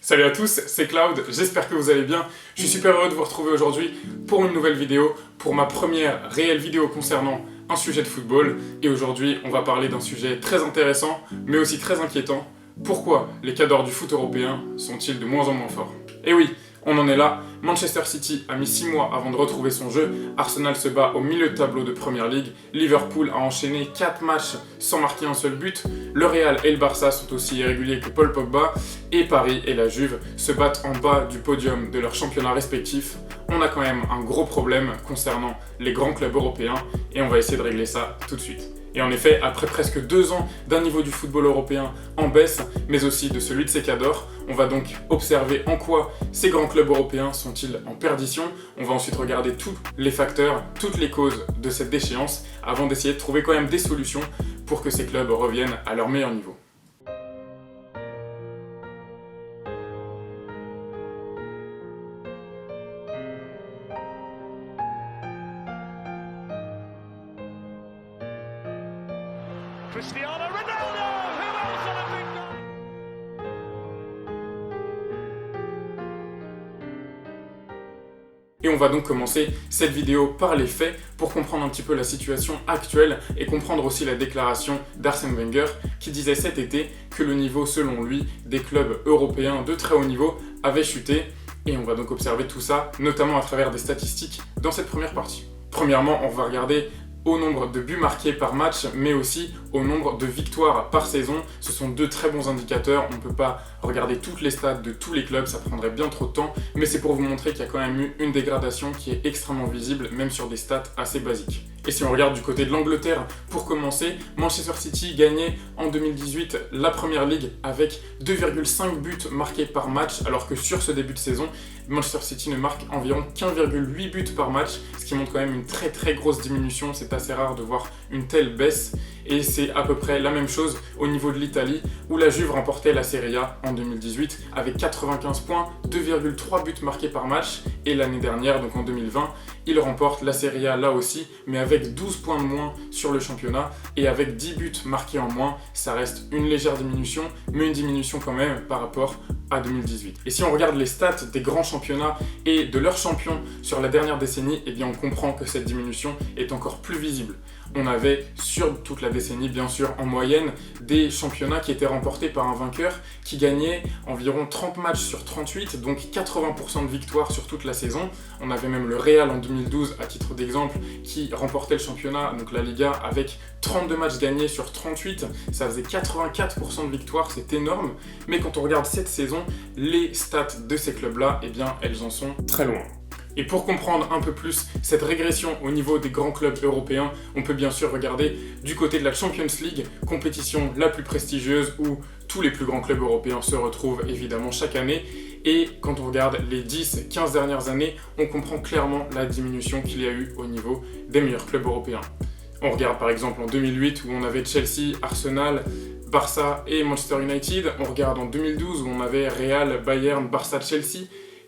Salut à tous, c'est Cloud, j'espère que vous allez bien. Je suis super heureux de vous retrouver aujourd'hui pour une nouvelle vidéo, pour ma première réelle vidéo concernant un sujet de football. Et aujourd'hui, on va parler d'un sujet très intéressant, mais aussi très inquiétant. Pourquoi les cadors du foot européen sont-ils de moins en moins forts? Et oui, on en est là. Manchester City a mis 6 mois avant de retrouver son jeu. Arsenal se bat au milieu de tableau de Premier League. Liverpool a enchaîné 4 matchs sans marquer un seul but. Le Real et le Barça sont aussi irréguliers que Paul Pogba. Et Paris et la Juve se battent en bas du podium de leurs championnats respectifs. On a quand même un gros problème concernant les grands clubs européens et on va essayer de régler ça tout de suite. Et en effet, après presque 2 ans d'un niveau du football européen en baisse, mais aussi de celui de ses cadors, on va donc observer en quoi ces grands clubs européens sont-ils en perdition. On va ensuite regarder tous les facteurs, toutes les causes de cette déchéance, avant d'essayer de trouver quand même des solutions pour que ces clubs reviennent à leur meilleur niveau. Cristiano Ronaldo! Who else on a big goal? Et on va donc commencer cette vidéo par les faits pour comprendre un petit peu la situation actuelle et comprendre aussi la déclaration d'Arsène Wenger qui disait cet été que le niveau selon lui des clubs européens de très haut niveau avait chuté. Et on va donc observer tout ça, notamment à travers des statistiques dans cette première partie. Premièrement, on va regarder au nombre de buts marqués par match, mais aussi au nombre de victoires par saison. Ce sont deux très bons indicateurs. On ne peut pas regarder toutes les stats de tous les clubs, ça prendrait bien trop de temps, mais c'est pour vous montrer qu'il y a quand même eu une dégradation qui est extrêmement visible, même sur des stats assez basiques. Et si on regarde du côté de l'Angleterre, pour commencer, Manchester City gagnait en 2018 la Premier League avec 2,5 buts marqués par match, alors que sur ce début de saison, Manchester City ne marque environ qu'1,8 buts par match, ce qui montre quand même une très grosse diminution. C'est assez rare de voir une telle baisse. Et c'est à peu près la même chose au niveau de l'Italie, où la Juve remportait la Serie A en 2018 avec 95 points, 2,3 buts marqués par match. Et l'année dernière, donc en 2020, il remporte la Serie A là aussi, mais avec 12 points de moins sur le championnat et avec 10 buts marqués en moins. Ça reste une légère diminution, mais une diminution quand même par rapport à 2018. Et si on regarde les stats des grands championnats et de leurs champions sur la dernière décennie, eh bien on comprend que cette diminution est encore plus visible. On avait sur toute la décennie, bien sûr, en moyenne, des championnats qui étaient remportés par un vainqueur qui gagnait environ 30 matchs sur 38, donc 80% de victoires sur toute la saison. On avait même le Real en 2012, à titre d'exemple, qui remportait le championnat, donc la Liga, avec 32 matchs gagnés sur 38. Ça faisait 84% de victoires, c'est énorme. Mais quand on regarde cette saison, les stats de ces clubs-là, eh bien, elles en sont très loin. Et pour comprendre un peu plus cette régression au niveau des grands clubs européens, on peut bien sûr regarder du côté de la Champions League, compétition la plus prestigieuse où tous les plus grands clubs européens se retrouvent évidemment chaque année. Et quand on regarde les 10-15 dernières années, on comprend clairement la diminution qu'il y a eu au niveau des meilleurs clubs européens. On regarde par exemple en 2008 où on avait Chelsea, Arsenal, Barça et Manchester United. On regarde en 2012 où on avait Real, Bayern, Barça, Chelsea.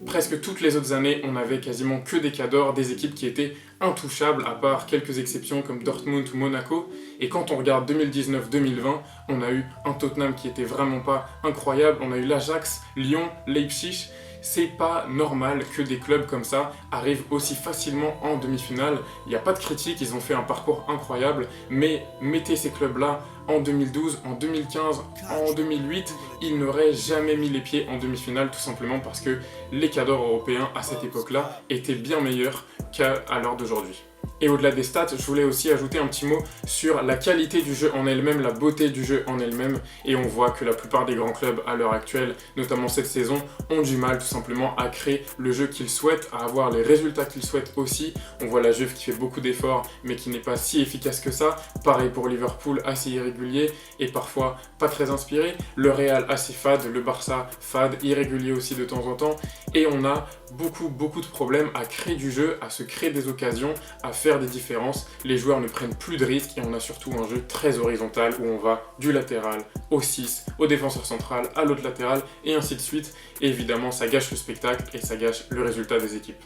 Presque toutes les autres années, on avait quasiment que des cadors, des équipes qui étaient intouchables, à part quelques exceptions comme Dortmund ou Monaco. Et quand on regarde 2019-2020, on a eu un Tottenham qui était vraiment pas incroyable, on a eu l'Ajax, Lyon, Leipzig. C'est pas normal que des clubs comme ça arrivent aussi facilement en demi-finale. Il n'y a pas de critique, ils ont fait un parcours incroyable, mais mettez ces clubs-là en 2012, en 2015, en 2008, ils n'auraient jamais mis les pieds en demi-finale, tout simplement parce que les cadors européens à cette époque-là étaient bien meilleurs qu'à l'heure d'aujourd'hui. Et au-delà des stats, je voulais aussi ajouter un petit mot sur la qualité du jeu en elle-même, la beauté du jeu en elle-même. Et on voit que la plupart des grands clubs à l'heure actuelle, notamment cette saison, ont du mal tout simplement à créer le jeu qu'ils souhaitent, à avoir les résultats qu'ils souhaitent aussi. On voit la Juve qui fait beaucoup d'efforts, mais qui n'est pas si efficace que ça. Pareil pour Liverpool, assez irrégulier et parfois pas très inspiré. Le Real assez fade, le Barça fade, irrégulier aussi de temps en temps. Et on a beaucoup de problèmes à créer du jeu, à se créer des occasions, à faire des différences. Les joueurs ne prennent plus de risques et on a surtout un jeu très horizontal où on va du latéral au 6, au défenseur central, à l'autre latéral et ainsi de suite. Et évidemment, ça gâche le spectacle et ça gâche le résultat des équipes.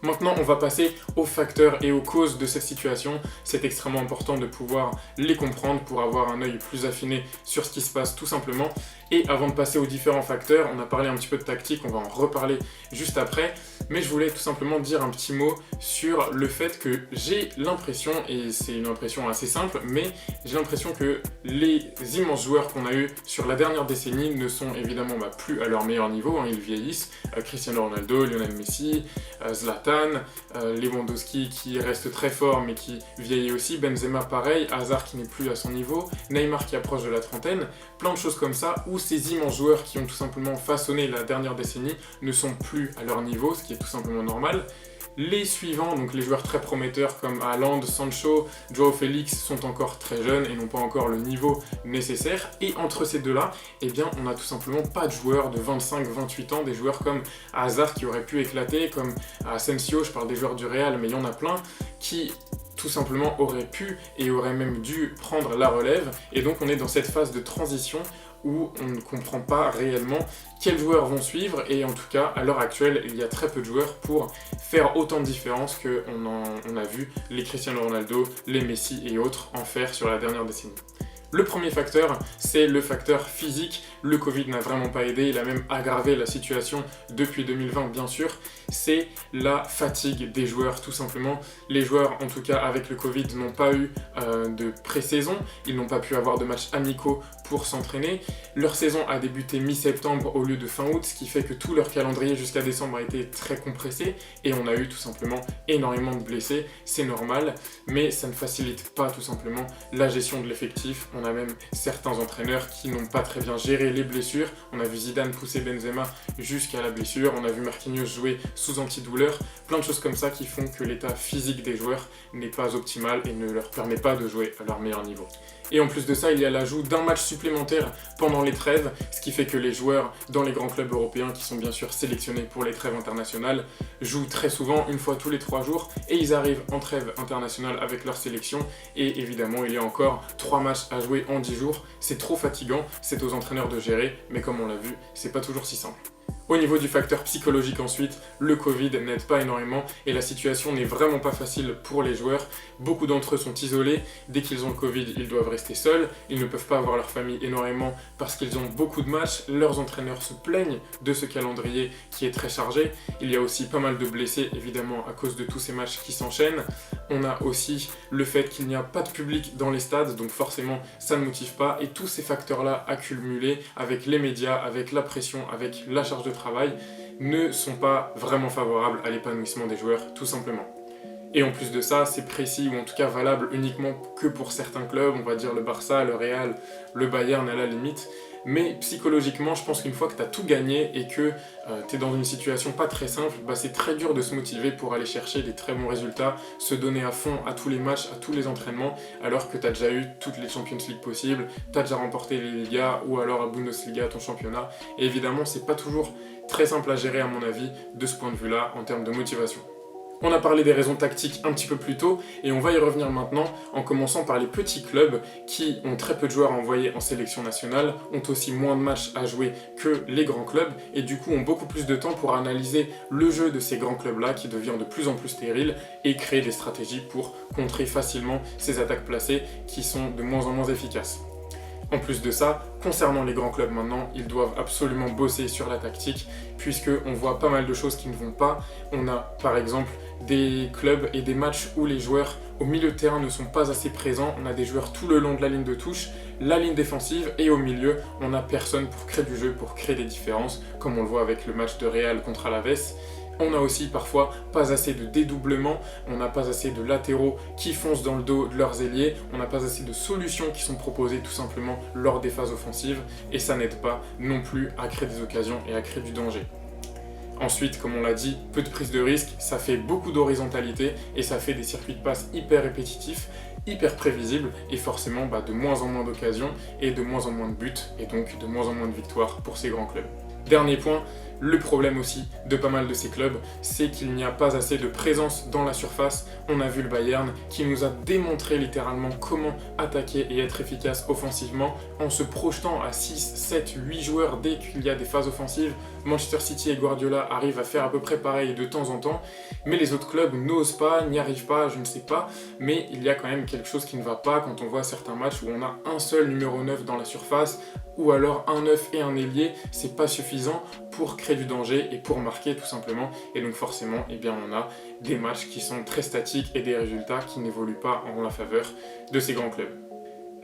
Maintenant, on va passer aux facteurs et aux causes de cette situation. C'est extrêmement important de pouvoir les comprendre pour avoir un œil plus affiné sur ce qui se passe tout simplement. Et avant de passer aux différents facteurs, on a parlé un petit peu de tactique, on va en reparler juste après. Mais je voulais tout simplement dire un petit mot sur le fait que j'ai l'impression, et c'est une impression assez simple, mais j'ai l'impression que les immenses joueurs qu'on a eu sur la dernière décennie ne sont évidemment plus à leur meilleur niveau, hein, ils vieillissent. Cristiano Ronaldo, Lionel Messi, Zlatan, Lewandowski qui reste très fort mais qui vieillit aussi, Benzema pareil, Hazard qui n'est plus à son niveau, Neymar qui approche de la trentaine, plein de choses comme ça où ces immenses joueurs qui ont tout simplement façonné la dernière décennie ne sont plus à leur niveau, ce qui est tout simplement normal. Les suivants, donc les joueurs très prometteurs comme Haaland, Sancho, Joao Félix sont encore très jeunes et n'ont pas encore le niveau nécessaire. Et entre ces deux-là, eh bien, on n'a tout simplement pas de joueurs de 25-28 ans, des joueurs comme Hazard qui auraient pu éclater, comme Asensio, je parle des joueurs du Real, mais il y en a plein, qui tout simplement auraient pu et auraient même dû prendre la relève. Et donc on est dans cette phase de transition où on ne comprend pas réellement quels joueurs vont suivre, et en tout cas à l'heure actuelle il y a très peu de joueurs pour faire autant de différence qu'on a vu les Cristiano Ronaldo, les Messi et autres en faire sur la dernière décennie. Le premier facteur, c'est le facteur physique. Le Covid n'a vraiment pas aidé, il a même aggravé la situation depuis 2020 bien sûr. C'est la fatigue des joueurs tout simplement. Les joueurs, en tout cas avec le Covid, n'ont pas eu de pré-saison, ils n'ont pas pu avoir de matchs amicaux pour s'entraîner. Leur saison a débuté mi-septembre au lieu de fin août, ce qui fait que tout leur calendrier jusqu'à décembre a été très compressé et on a eu tout simplement énormément de blessés. C'est normal, mais ça ne facilite pas tout simplement la gestion de l'effectif. On a même certains entraîneurs qui n'ont pas très bien géré les blessures. On a vu Zidane pousser Benzema jusqu'à la blessure, on a vu Marquinhos jouer sous antidouleur, plein de choses comme ça qui font que l'état physique des joueurs n'est pas optimal et ne leur permet pas de jouer à leur meilleur niveau. Et en plus de ça, il y a l'ajout d'un match supplémentaire pendant les trêves, ce qui fait que les joueurs dans les grands clubs européens, qui sont bien sûr sélectionnés pour les trêves internationales, jouent très souvent, une fois tous les 3 jours, et ils arrivent en trêve internationale avec leur sélection, et évidemment il y a encore 3 matchs à jouer en 10 jours, c'est trop fatigant, c'est aux entraîneurs de gérer, mais comme on l'a vu, c'est pas toujours si simple. Au niveau du facteur psychologique ensuite, le Covid n'aide pas énormément et la situation n'est vraiment pas facile pour les joueurs. Beaucoup d'entre eux sont isolés, dès qu'ils ont le Covid ils doivent rester seuls, ils ne peuvent pas voir leur famille énormément parce qu'ils ont beaucoup de matchs, leurs entraîneurs se plaignent de ce calendrier qui est très chargé. Il y a aussi pas mal de blessés évidemment à cause de tous ces matchs qui s'enchaînent. On a aussi le fait qu'il n'y a pas de public dans les stades, donc forcément ça ne motive pas, et tous ces facteurs-là accumulés avec les médias, avec la pression, avec la charge de travail, ne sont pas vraiment favorables à l'épanouissement des joueurs, tout simplement. Et en plus de ça, c'est précis ou en tout cas valable uniquement que pour certains clubs, on va dire le Barça, le Real, le Bayern à la limite. Mais psychologiquement, je pense qu'une fois que tu as tout gagné et que tu es dans une situation pas très simple, c'est très dur de se motiver pour aller chercher des très bons résultats, se donner à fond à tous les matchs, à tous les entraînements, alors que tu as déjà eu toutes les Champions League possibles, tu as déjà remporté les Ligas ou alors la Bundesliga, ton championnat. Et évidemment, c'est pas toujours très simple à gérer à mon avis de ce point de vue-là en termes de motivation. On a parlé des raisons tactiques un petit peu plus tôt et on va y revenir maintenant en commençant par les petits clubs qui ont très peu de joueurs à envoyer en sélection nationale, ont aussi moins de matchs à jouer que les grands clubs et du coup ont beaucoup plus de temps pour analyser le jeu de ces grands clubs-là qui devient de plus en plus stérile et créer des stratégies pour contrer facilement ces attaques placées qui sont de moins en moins efficaces. En plus de ça, concernant les grands clubs maintenant, ils doivent absolument bosser sur la tactique puisqu'on voit pas mal de choses qui ne vont pas. On a par exemple des clubs et des matchs où les joueurs au milieu de terrain ne sont pas assez présents. On a des joueurs tout le long de la ligne de touche, la ligne défensive et au milieu, on n'a personne pour créer du jeu, pour créer des différences, comme on le voit avec le match de Real contre Alaves. On a aussi parfois pas assez de dédoublement, on n'a pas assez de latéraux qui foncent dans le dos de leurs ailiers, on n'a pas assez de solutions qui sont proposées tout simplement lors des phases offensives et ça n'aide pas non plus à créer des occasions et à créer du danger. Ensuite, comme on l'a dit, peu de prise de risque, ça fait beaucoup d'horizontalité et ça fait des circuits de passe hyper répétitifs, hyper prévisibles et forcément de moins en moins d'occasions et de moins en moins de buts et donc de moins en moins de victoires pour ces grands clubs. Dernier point, le problème aussi de pas mal de ces clubs, c'est qu'il n'y a pas assez de présence dans la surface. On a vu le Bayern qui nous a démontré littéralement comment attaquer et être efficace offensivement en se projetant à 6, 7, 8 joueurs dès qu'il y a des phases offensives Manchester City et Guardiola arrivent à faire à peu près pareil de temps en temps, mais les autres clubs n'osent pas, n'y arrivent pas, je ne sais pas, mais il y a quand même quelque chose qui ne va pas quand on voit certains matchs où on a un seul numéro 9 dans la surface, ou alors un 9 et un ailier, c'est pas suffisant pour créer du danger et pour marquer tout simplement, et donc forcément, eh bien, on a des matchs qui sont très statiques et des résultats qui n'évoluent pas en la faveur de ces grands clubs.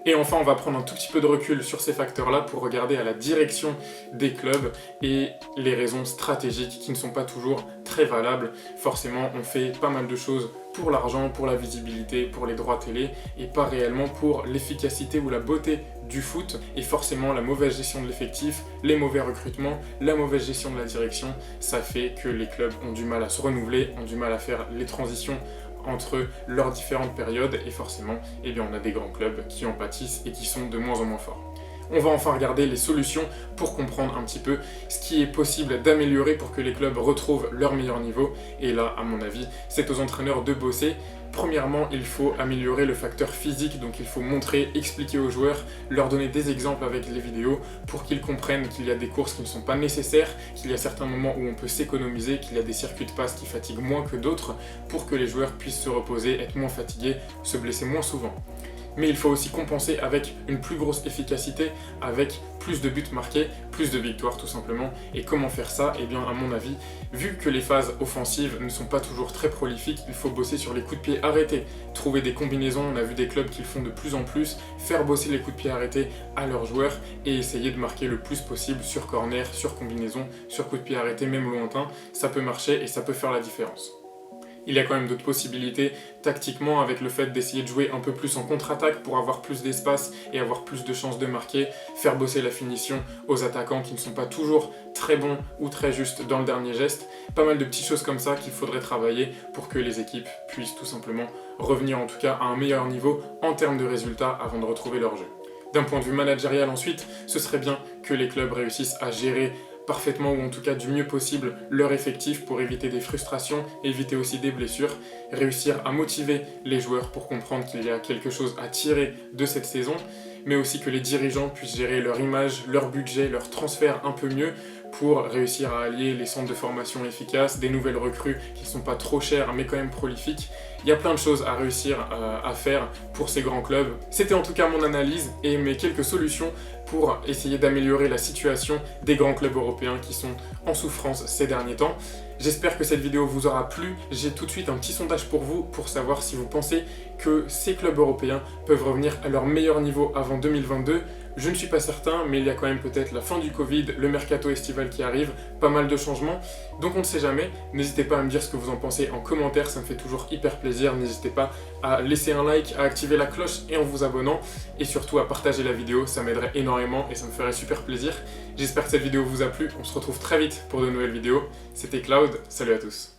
Et enfin, on va prendre un tout petit peu de recul sur ces facteurs-là pour regarder à la direction des clubs et les raisons stratégiques qui ne sont pas toujours très valables. Forcément, on fait pas mal de choses pour l'argent, pour la visibilité, pour les droits télé et pas réellement pour l'efficacité ou la beauté du foot. Et forcément, la mauvaise gestion de l'effectif, les mauvais recrutements, la mauvaise gestion de la direction, ça fait que les clubs ont du mal à se renouveler, ont du mal à faire les transitions entre leurs différentes périodes et forcément, eh bien, on a des grands clubs qui en pâtissent et qui sont de moins en moins forts. On va enfin regarder les solutions pour comprendre un petit peu ce qui est possible d'améliorer pour que les clubs retrouvent leur meilleur niveau. Et là, à mon avis, c'est aux entraîneurs de bosser. Premièrement, il faut améliorer le facteur physique, donc il faut montrer, expliquer aux joueurs, leur donner des exemples avec les vidéos pour qu'ils comprennent qu'il y a des courses qui ne sont pas nécessaires, qu'il y a certains moments où on peut s'économiser, qu'il y a des circuits de passe qui fatiguent moins que d'autres pour que les joueurs puissent se reposer, être moins fatigués, se blesser moins souvent. Mais il faut aussi compenser avec une plus grosse efficacité, avec plus de buts marqués, plus de victoires tout simplement. Et comment faire ça? Eh bien, à mon avis, vu que les phases offensives ne sont pas toujours très prolifiques, il faut bosser sur les coups de pied arrêtés, trouver des combinaisons, on a vu des clubs qui le font de plus en plus, faire bosser les coups de pied arrêtés à leurs joueurs et essayer de marquer le plus possible sur corner, sur combinaison, sur coups de pied arrêtés, même lointain, ça peut marcher et ça peut faire la différence. Il y a quand même d'autres possibilités tactiquement avec le fait d'essayer de jouer un peu plus en contre-attaque pour avoir plus d'espace et avoir plus de chances de marquer, faire bosser la finition aux attaquants qui ne sont pas toujours très bons ou très justes dans le dernier geste. Pas mal de petites choses comme ça qu'il faudrait travailler pour que les équipes puissent tout simplement revenir en tout cas à un meilleur niveau en termes de résultats avant de retrouver leur jeu. D'un point de vue managérial ensuite, ce serait bien que les clubs réussissent à gérer parfaitement ou en tout cas du mieux possible leur effectif pour éviter des frustrations, éviter aussi des blessures, réussir à motiver les joueurs pour comprendre qu'il y a quelque chose à tirer de cette saison, mais aussi que les dirigeants puissent gérer leur image, leur budget, leur transfert un peu mieux pour réussir à allier les centres de formation efficaces, des nouvelles recrues qui ne sont pas trop chères mais quand même prolifiques. Il y a plein de choses à réussir à faire pour ces grands clubs. C'était en tout cas mon analyse et mes quelques solutions pour essayer d'améliorer la situation des grands clubs européens qui sont en souffrance ces derniers temps. J'espère que cette vidéo vous aura plu. J'ai tout de suite un petit sondage pour vous pour savoir si vous pensez que ces clubs européens peuvent revenir à leur meilleur niveau avant 2022. Je ne suis pas certain, mais il y a quand même peut-être la fin du Covid, le mercato estival qui arrive, pas mal de changements, donc on ne sait jamais. N'hésitez pas à me dire ce que vous en pensez en commentaire, ça me fait toujours hyper plaisir. N'hésitez pas à laisser un like, à activer la cloche et en vous abonnant, et surtout à partager la vidéo, ça m'aiderait énormément et ça me ferait super plaisir. J'espère que cette vidéo vous a plu, on se retrouve très vite pour de nouvelles vidéos. C'était Cloud, salut à tous.